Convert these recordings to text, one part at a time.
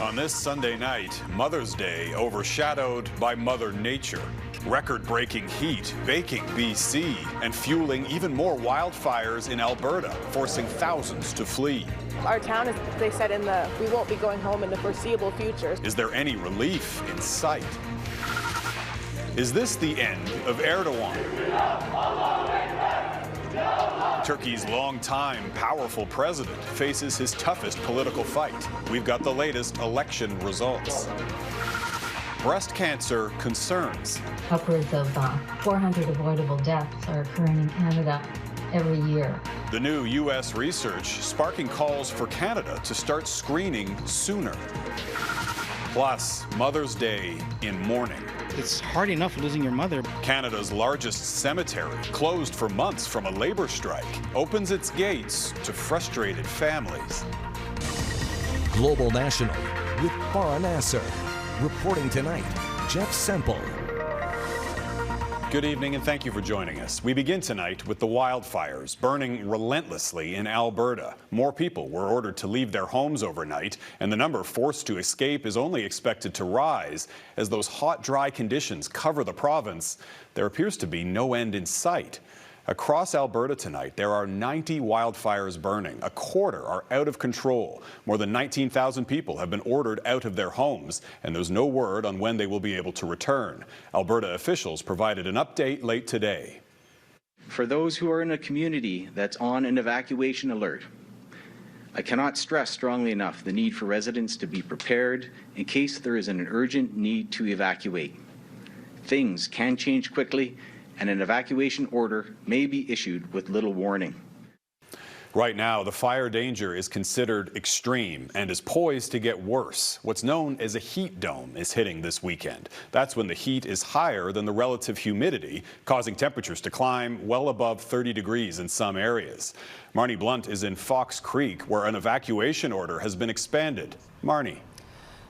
On this Sunday night, Mother's Day overshadowed by Mother Nature. Record-breaking heat baking BC and fueling even more wildfires in Alberta, forcing thousands to flee. Our town is, they said, we won't be going home in the foreseeable future. Is there any relief in sight? Is this the end of Erdogan? Turkey's longtime powerful president faces his toughest political fight. We've got the latest election results. Breast cancer concerns. Upwards of 400 avoidable deaths are occurring in Canada every year. The new U.S. research sparking calls for Canada to start screening sooner. Plus, Mother's Day in mourning. It's hard enough losing your mother. Canada's largest cemetery, closed for months from a labor strike, opens its gates to frustrated families. Global National with Farah Nasser. Reporting tonight, Jeff Semple. Good evening and thank you for joining us. We begin tonight with the wildfires burning relentlessly in Alberta. More people were ordered to leave their homes overnight, and the number forced to escape is only expected to rise as those hot, dry conditions cover the province. There appears to be no end in sight. Across Alberta tonight, there are 90 wildfires burning. A quarter are out of control. More than 19,000 people have been ordered out of their homes, and there's no word on when they will be able to return. Alberta officials provided an update late today. For those who are in a community that's on an evacuation alert, I cannot stress strongly enough the need for residents to be prepared in case there is an urgent need to evacuate. Things can change quickly, and an evacuation order may be issued with little warning. Right now, the fire danger is considered extreme and is poised to get worse. What's known as a heat dome is hitting this weekend. That's when the heat is higher than the relative humidity, causing temperatures to climb well above 30 degrees in some areas. Marney Blunt is in Fox Creek, where an evacuation order has been expanded. Marney.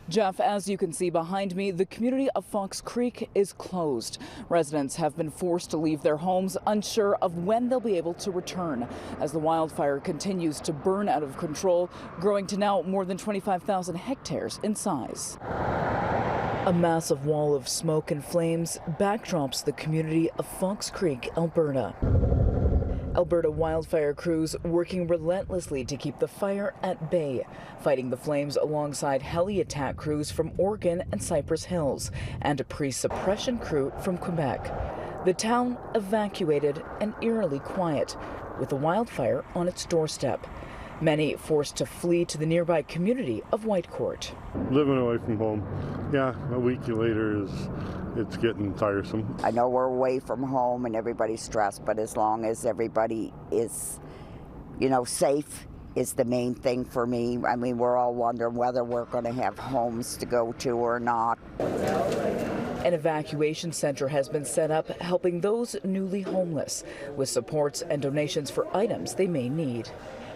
Jeff, as you can see behind me, the community of Fox Creek is closed. Residents have been forced to leave their homes, unsure of when they'll be able to return, as the wildfire continues to burn out of control, growing to now more than 25,000 hectares in size. A massive wall of smoke and flames backdrops the community of Fox Creek, Alberta. Alberta wildfire crews working relentlessly to keep the fire at bay, fighting the flames alongside heli attack crews from Oregon and Cypress Hills, and a pre-suppression crew from Quebec. The town evacuated and eerily quiet, with the wildfire on its doorstep. Many forced to flee to the nearby community of Urquhart. Living away from home, yeah, a week later it's getting tiresome. I know we're away from home and everybody's stressed, but as long as everybody is, safe is the main thing for me. I mean, we're all wondering whether we're going to have homes to go to or not. An evacuation center has been set up, helping those newly homeless with supports and donations for items they may need,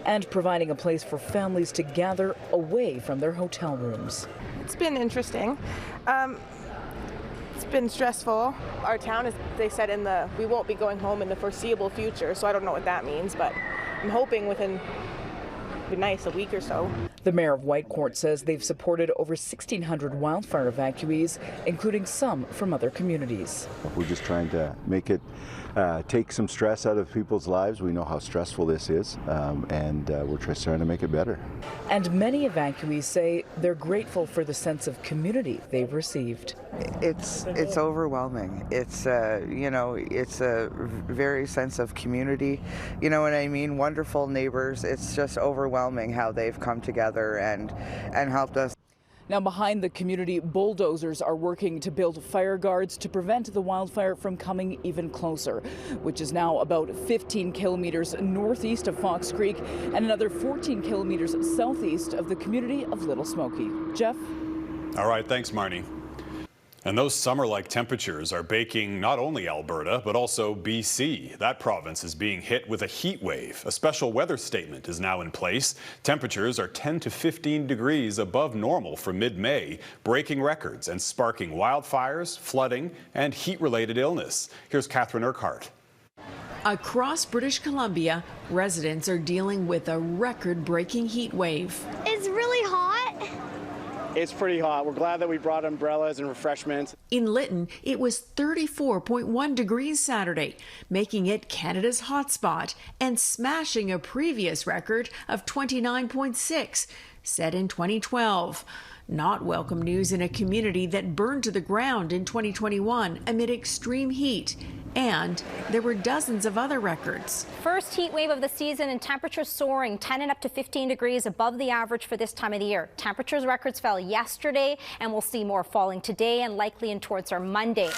and providing a place for families to gather away from their hotel rooms. It's been interesting. It's been stressful. Our town is, they said, we won't be going home in the foreseeable future, so I don't know what that means, but I'm hoping within a week or so. The mayor of Whitecourt says they've supported over 1,600 wildfire evacuees, including some from other communities. We're just trying to make it take some stress out of people's lives. We know how stressful this is, and we're just trying to make it better. And many evacuees say they're grateful for the sense of community they've received. It's overwhelming. It's it's a very sense of community. You know what I mean? Wonderful neighbors. It's just overwhelming how they've come together and helped us. Now, behind the community, bulldozers are working to build fire guards to prevent the wildfire from coming even closer, which is now about 15 kilometers northeast of Fox Creek and another 14 kilometers southeast of the community of Little Smoky. Jeff? All right, thanks, Marney. And those summer-like temperatures are baking not only Alberta, but also BC. That province is being hit with a heat wave. A special weather statement is now in place. Temperatures are 10 to 15 degrees above normal for mid-May, breaking records and sparking wildfires, flooding, and heat-related illness. Here's Catherine Urquhart. Across British Columbia, residents are dealing with a record-breaking heat wave. It's really hot. It's pretty hot. We're glad that we brought umbrellas and refreshments. In Lytton, it was 34.1 degrees Saturday, making it Canada's hotspot and smashing a previous record of 29.6, set in 2012. Not welcome news in a community that burned to the ground in 2021 amid extreme heat. And there were dozens of other records. First heat wave of the season and temperatures soaring 10 and up to 15 degrees above the average for this time of the year. Temperatures records fell yesterday, and we'll see more falling today and likely in towards our Monday.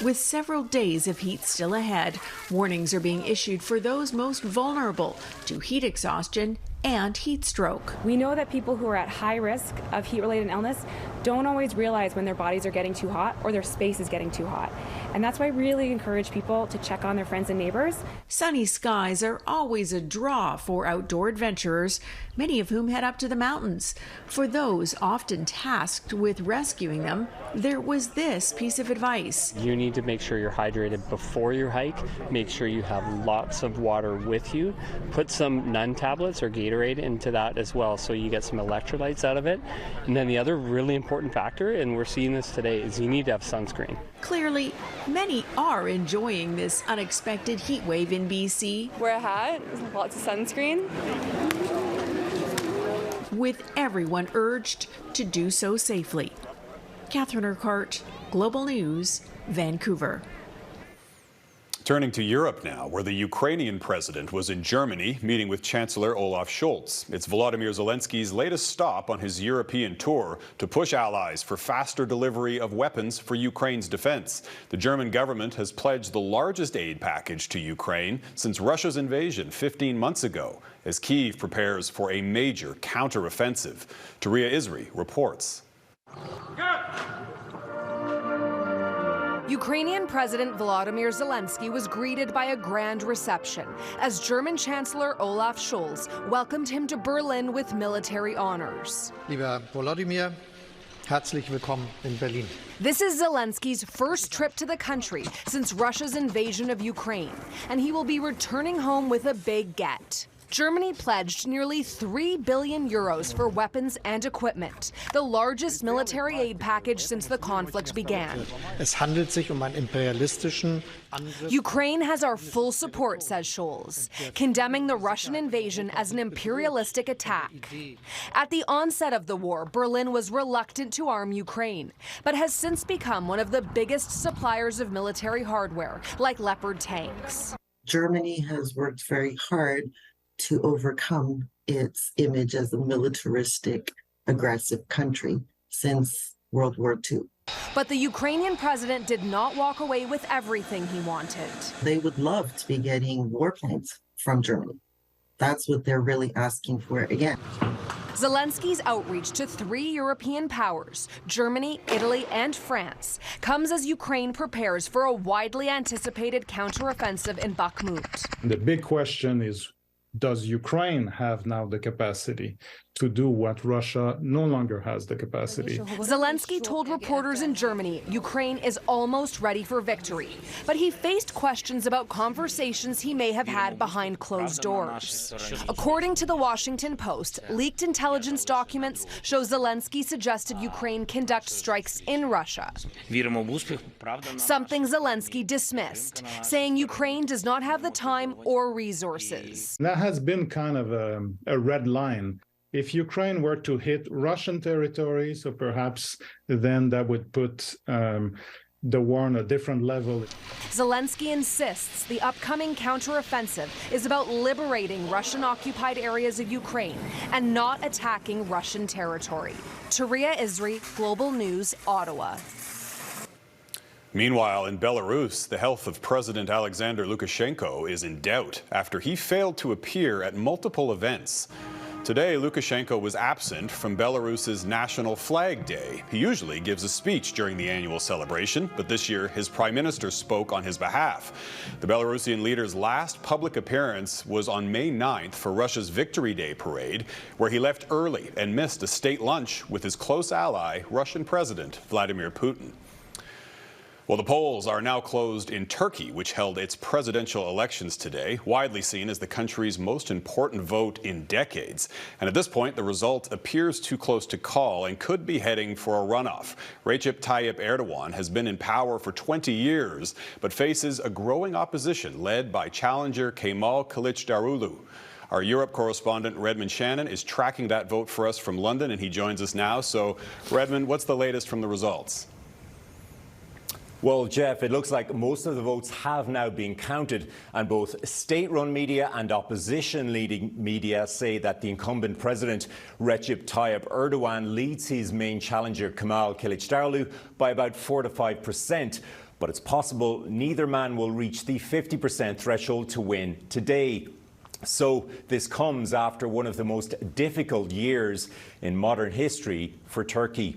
With several days of heat still ahead, warnings are being issued for those most vulnerable to heat exhaustion and heat stroke. We know that people who are at high risk of heat-related illness don't always realize when their bodies are getting too hot or their space is getting too hot. And that's why I really encourage people to check on their friends and neighbors. Sunny skies are always a draw for outdoor adventurers, many of whom head up to the mountains. For those often tasked with rescuing them, there was this piece of advice. You need to make sure you're hydrated before your hike. Make sure you have lots of water with you. Put some Nun tablets or Gatorade into that as well, so you get some electrolytes out of it. And then the other really important factor, and we're seeing this today, is you need to have sunscreen. Clearly, many are enjoying this unexpected heat wave in BC. Wear a hat, lots of sunscreen. With everyone urged to do so safely. Catherine Urquhart, Global News, Vancouver. Turning to Europe now, where the Ukrainian president was in Germany meeting with Chancellor Olaf Scholz. It's Volodymyr Zelensky's latest stop on his European tour to push allies for faster delivery of weapons for Ukraine's defense. The German government has pledged the largest aid package to Ukraine since Russia's invasion 15 months ago, as Kyiv prepares for a major counteroffensive. Touria Izri reports. Ukrainian President Volodymyr Zelenskyy was greeted by a grand reception as German Chancellor Olaf Scholz welcomed him to Berlin with military honors. Lieber Volodymyr, herzlich willkommen in Berlin. This is Zelenskyy's first trip to the country since Russia's invasion of Ukraine, and he will be returning home with a big get. Germany pledged nearly 3 billion euros for weapons and equipment, the largest military aid package since the conflict began. Es handelt sich ein imperialistischen Angriff. Ukraine has our full support, says Scholz, condemning the Russian invasion as an imperialistic attack. At the onset of the war, Berlin was reluctant to arm Ukraine, but has since become one of the biggest suppliers of military hardware, like Leopard tanks. Germany has worked very hard to overcome its image as a militaristic, aggressive country since World War II. But the Ukrainian president did not walk away with everything he wanted. They would love to be getting warplanes from Germany. That's what they're really asking for again. Zelensky's outreach to 3 European powers, Germany, Italy, and France, comes as Ukraine prepares for a widely anticipated counteroffensive in Bakhmut. The big question is, does Ukraine have now the capacity to do what Russia no longer has the capacity? Zelenskyy told reporters in Germany Ukraine is almost ready for victory, but he faced questions about conversations he may have had behind closed doors. According to the Washington Post, leaked intelligence documents show Zelenskyy suggested Ukraine conduct strikes in Russia, something Zelenskyy dismissed, saying Ukraine does not have the time or resources. That has been kind of a red line. If Ukraine were to hit Russian territory, so perhaps then that would put the war on a different level. Zelenskyy insists the upcoming counteroffensive is about liberating Russian-occupied areas of Ukraine and not attacking Russian territory. Touria Izri, Global News, Ottawa. Meanwhile, in Belarus, the health of President Alexander Lukashenko is in doubt after he failed to appear at multiple events. Today, Lukashenko was absent from Belarus's National Flag Day. He usually gives a speech during the annual celebration, but this year his prime minister spoke on his behalf. The Belarusian leader's last public appearance was on May 9th for Russia's Victory Day parade, where he left early and missed a state lunch with his close ally, Russian President Vladimir Putin. Well, the polls are now closed in Turkey, which held its presidential elections today, widely seen as the country's most important vote in decades. And at this point, the result appears too close to call and could be heading for a runoff. Recep Tayyip Erdogan has been in power for 20 years, but faces a growing opposition led by challenger Kemal Kılıçdaroğlu. Our Europe correspondent, Redmond Shannon, is tracking that vote for us from London, and he joins us now. So, Redmond, what's the latest from the results? Well, Jeff, it looks like most of the votes have now been counted, and both state-run media and opposition-leading media say that the incumbent president, Recep Tayyip Erdogan, leads his main challenger, Kemal Kılıçdaroğlu, by about 4 to 5%. But it's possible neither man will reach the 50% threshold to win today. So this comes after one of the most difficult years in modern history for Turkey.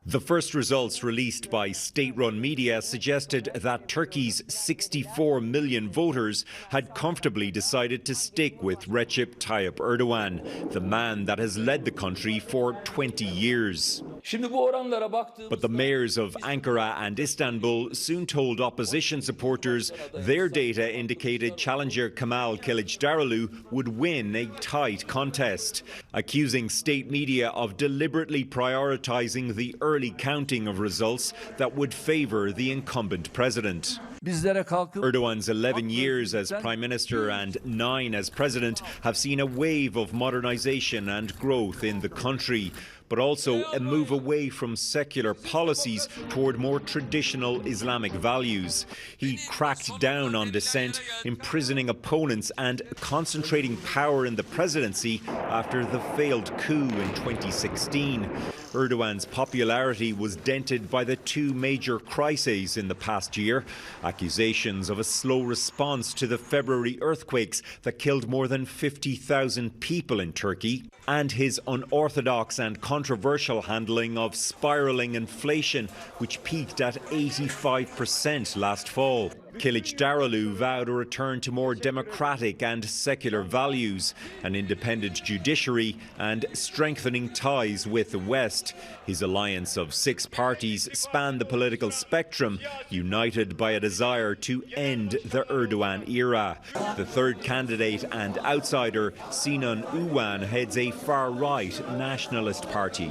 The first results released by state-run media suggested that Turkey's 64 million voters had comfortably decided to stick with Recep Tayyip Erdogan, the man that has led the country for 20 years. But the mayors of Ankara and Istanbul soon told opposition supporters their data indicated challenger Kemal Kılıçdaroğlu would win a tight contest, accusing state media of deliberately prioritizing the early counting of results that would favour the incumbent president. Erdogan's 11 years as Prime Minister and 9 as President have seen a wave of modernisation and growth in the country, but also a move away from secular policies toward more traditional Islamic values. He cracked down on dissent, imprisoning opponents and concentrating power in the presidency after the failed coup in 2016. Erdogan's popularity was dented by the 2 major crises in the past year: accusations of a slow response to the February earthquakes that killed more than 50,000 people in Turkey, and his unorthodox and controversial handling of spiralling inflation, which peaked at 85% last fall. Kılıçdaroğlu vowed a return to more democratic and secular values, an independent judiciary and strengthening ties with the West. His alliance of 6 parties spanned the political spectrum, united by a desire to end the Erdogan era. The third candidate and outsider, Sinan Oğan, heads a far-right nationalist party.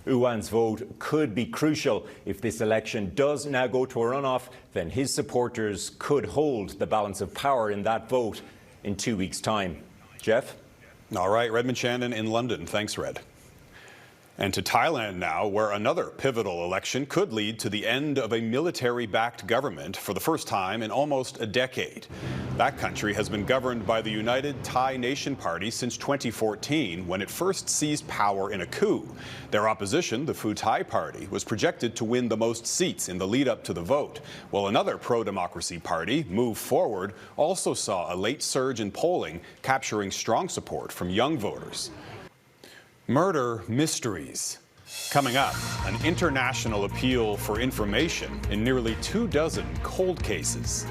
Oğan's vote could be crucial. If this election does now go to a runoff, then his supporters could hold the balance of power in that vote in 2 weeks' time. Jeff? All right, Redmond Shannon in London. Thanks, Red. And to Thailand now, where another pivotal election could lead to the end of a military-backed government for the first time in almost a decade. That country has been governed by the United Thai Nation Party since 2014, when it first seized power in a coup. Their opposition, the Pheu Thai Party, was projected to win the most seats in the lead-up to the vote, while another pro-democracy party, Move Forward, also saw a late surge in polling, capturing strong support from young voters. Murder mysteries. Coming up, an international appeal for information in nearly 24 cold cases.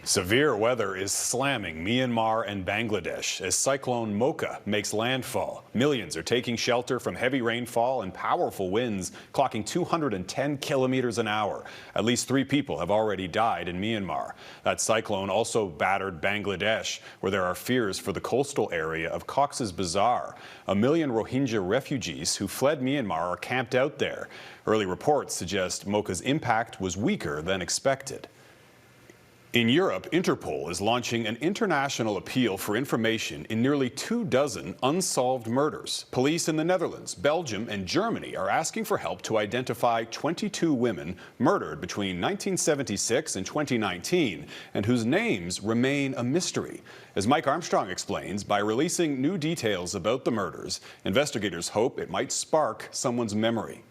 Severe weather is slamming Myanmar and Bangladesh as Cyclone Mocha makes landfall. Millions are taking shelter from heavy rainfall and powerful winds, clocking 210 kilometers an hour. At least 3 people have already died in Myanmar. That cyclone also battered Bangladesh, where there are fears for the coastal area of Cox's Bazar. 1 million Rohingya refugees who fled Myanmar are camped out there. Early reports suggest Mocha's impact was weaker than expected. In Europe, Interpol is launching an international appeal for information in nearly 24 unsolved murders. Police in the Netherlands, Belgium, and Germany are asking for help to identify 22 women murdered between 1976 and 2019, and whose names remain a mystery. As Mike Armstrong explains, by releasing new details about the murders, investigators hope it might spark someone's memory.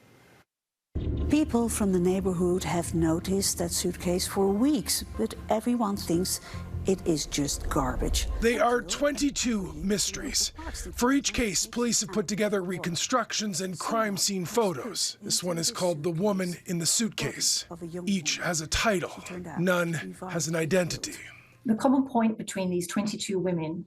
People from the neighborhood have noticed that suitcase for weeks, but everyone thinks it is just garbage. They are 22 mysteries. For each case, police have put together reconstructions and crime scene photos. This one is called The Woman in the Suitcase. Each has a title. None has an identity. The common point between these 22 women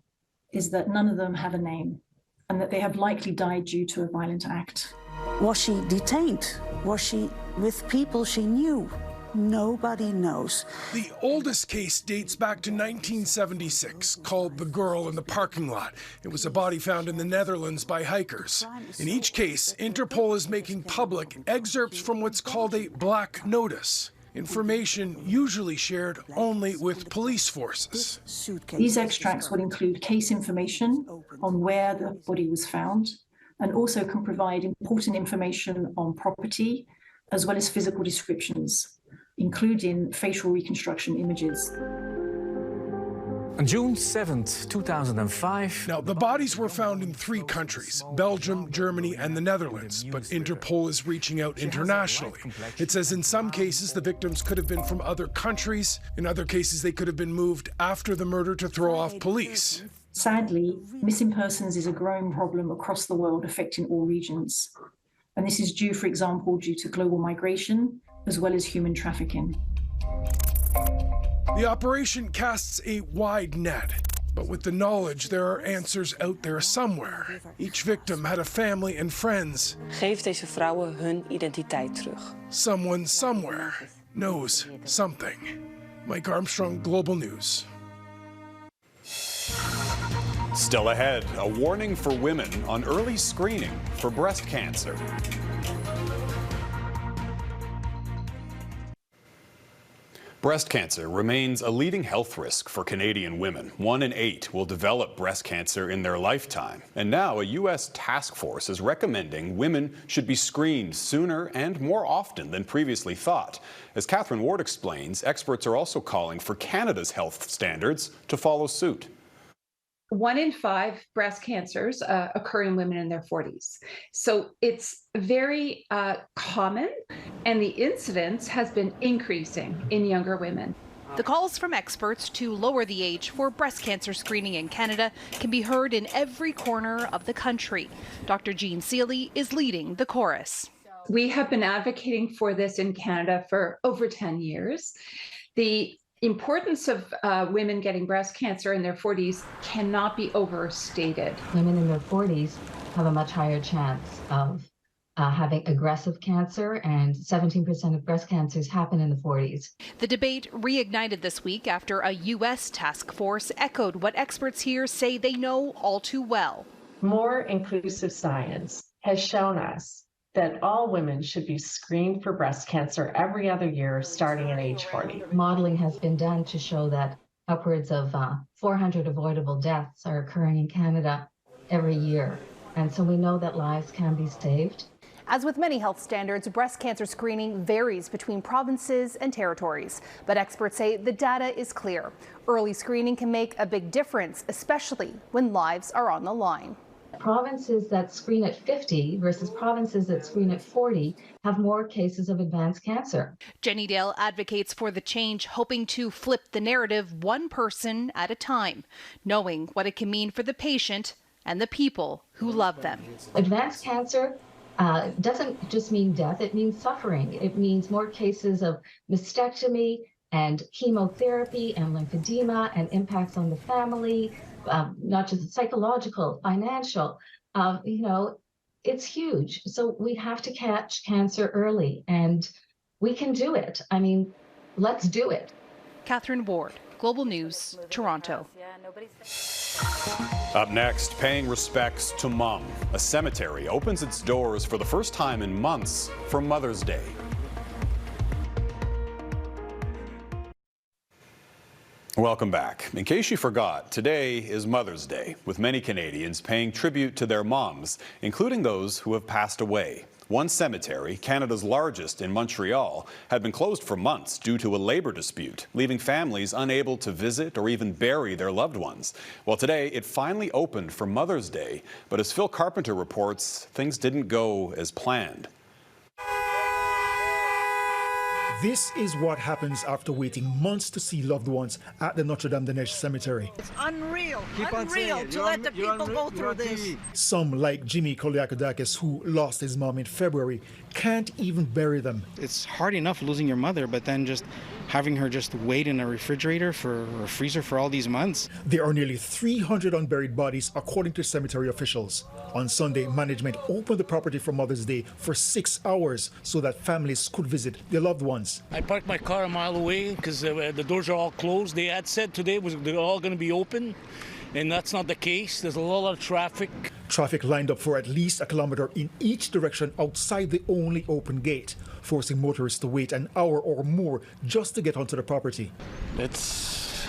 is that none of them have a name and that they have likely died due to a violent act. Was she detained? Was she with people she knew? Nobody knows. The oldest case dates back to 1976, called The Girl in the Parking Lot. It was a body found in the Netherlands by hikers. In each case, Interpol is making public excerpts from what's called a black notice. Information usually shared only with police forces. These extracts would include case information on where the body was found, and also can provide important information on property, as well as physical descriptions, including facial reconstruction images. On June 7th, 2005... Now, the bodies were found in 3 countries, Belgium, Germany, and the Netherlands, but Interpol is reaching out internationally. It says in some cases the victims could have been from other countries. In other cases, they could have been moved after the murder to throw off police. Sadly, missing persons is a growing problem across the world, affecting all regions. And this is due, for example, due to global migration, as well as human trafficking. The operation casts a wide net, but with the knowledge there are answers out there somewhere. Each victim had a family and friends. Geef deze vrouwen hun identiteit terug. Someone somewhere knows something. Mike Armstrong, Global News. Still ahead, a warning for women on early screening for breast cancer. Breast cancer remains a leading health risk for Canadian women. 1 in 8 will develop breast cancer in their lifetime. And now a U.S. task force is recommending women should be screened sooner and more often than previously thought. As Catherine Ward explains, experts are also calling for Canada's health standards to follow suit. 1 in 5 breast cancers occur in women in their 40s. So it's very common, and the incidence has been increasing in younger women. The calls from experts to lower the age for breast cancer screening in Canada can be heard in every corner of the country. Dr. Jean Seeley is leading the chorus. We have been advocating for this in Canada for over 10 years. The importance of women getting breast cancer in their 40s cannot be overstated. Women in their 40s have a much higher chance of having aggressive cancer, and 17% of breast cancers happen in the 40s. The debate reignited this week after a U.S. task force echoed what experts here say they know all too well. More inclusive science has shown us that all women should be screened for breast cancer every other year starting at age 40. Modeling has been done to show that upwards of 400 avoidable deaths are occurring in Canada every year. And so we know that lives can be saved. As with many health standards, breast cancer screening varies between provinces and territories. But experts say the data is clear. Early screening can make a big difference, especially when lives are on the line. Provinces that screen at 50 versus provinces that screen at 40 have more cases of advanced cancer. Jenny Dale advocates for the change, hoping to flip the narrative one person at a time, knowing what it can mean for the patient and the people who love them. Advanced cancer doesn't just mean death, it means suffering. It means more cases of mastectomy and chemotherapy and lymphedema and impacts on the family. Not just psychological, financial, it's huge. So we have to catch cancer early, and we can do it. I mean, let's do it. Catherine Ward, Global News, Toronto. Up next, paying respects to Mom. A cemetery opens its doors for the first time in months for Mother's Day. Welcome back. In case you forgot, today is Mother's Day, with many Canadians paying tribute to their moms, including those who have passed away. One cemetery, Canada's largest in Montreal, had been closed for months due to a labor dispute, leaving families unable to visit or even bury their loved ones. Well, today it finally opened for Mother's Day, but as Phil Carpenter reports, things didn't go as planned. This is what happens after waiting months to see loved ones at the Notre-Dames-des-Neiges cemetery. It's unreal to let the people go through this. Some, like Jimmy Koliakodakis, who lost his mom in February, can't even bury them. It's hard enough losing your mother, but then just having her just wait in a refrigerator or freezer for all these months. There are nearly 300 unburied bodies, according to cemetery officials. On Sunday, management opened the property for Mother's Day for 6 hours so that families could visit their loved ones. I parked my car a mile away because the doors are all closed. They had said today they're all going to be open, and that's not the case. There's a lot of traffic. Traffic lined up for at least a kilometer in each direction outside the only open gate, forcing motorists to wait an hour or more just to get onto the property. It's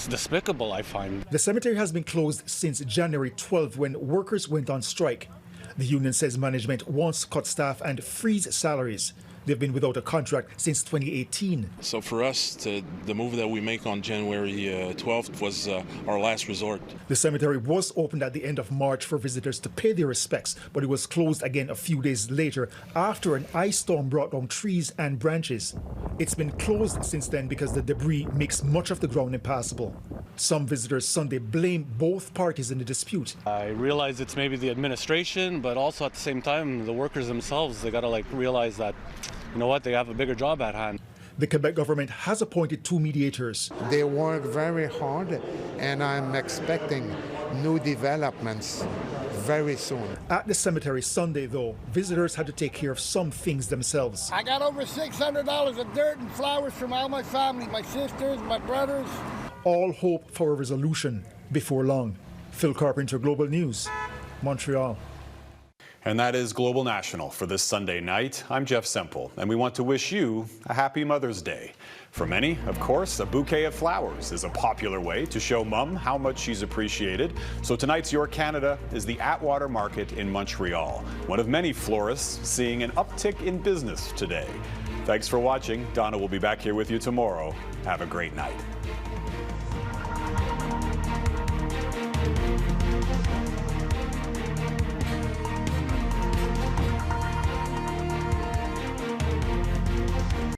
despicable, I find. The cemetery has been closed since January 12 when workers went on strike. The union says management wants to cut staff and freeze salaries. They've been without a contract since 2018. So for us, the move that we make on January 12th was our last resort. The cemetery was opened at the end of March for visitors to pay their respects, but it was closed again a few days later after an ice storm brought down trees and branches. It's been closed since then because the debris makes much of the ground impassable. Some visitors Sunday blame both parties in the dispute. I realize it's maybe the administration, but also at the same time, the workers themselves, they got to realize that, you know what, they have a bigger job at hand. The Quebec government has appointed 2 mediators. They work very hard, and I'm expecting new developments very soon. At the cemetery Sunday, though, visitors had to take care of some things themselves. I got over $600 of dirt and flowers from all my family, my sisters, my brothers. All hope for a resolution before long. Phil Carpenter, Global News, Montreal. And that is Global National for this Sunday night. I'm Jeff Semple, and we want to wish you a happy Mother's Day. For many, of course, a bouquet of flowers is a popular way to show Mom how much she's appreciated. So tonight's Your Canada is the Atwater Market in Montreal, one of many florists seeing an uptick in business today. Thanks for watching. Donna will be back here with you tomorrow. Have a great night.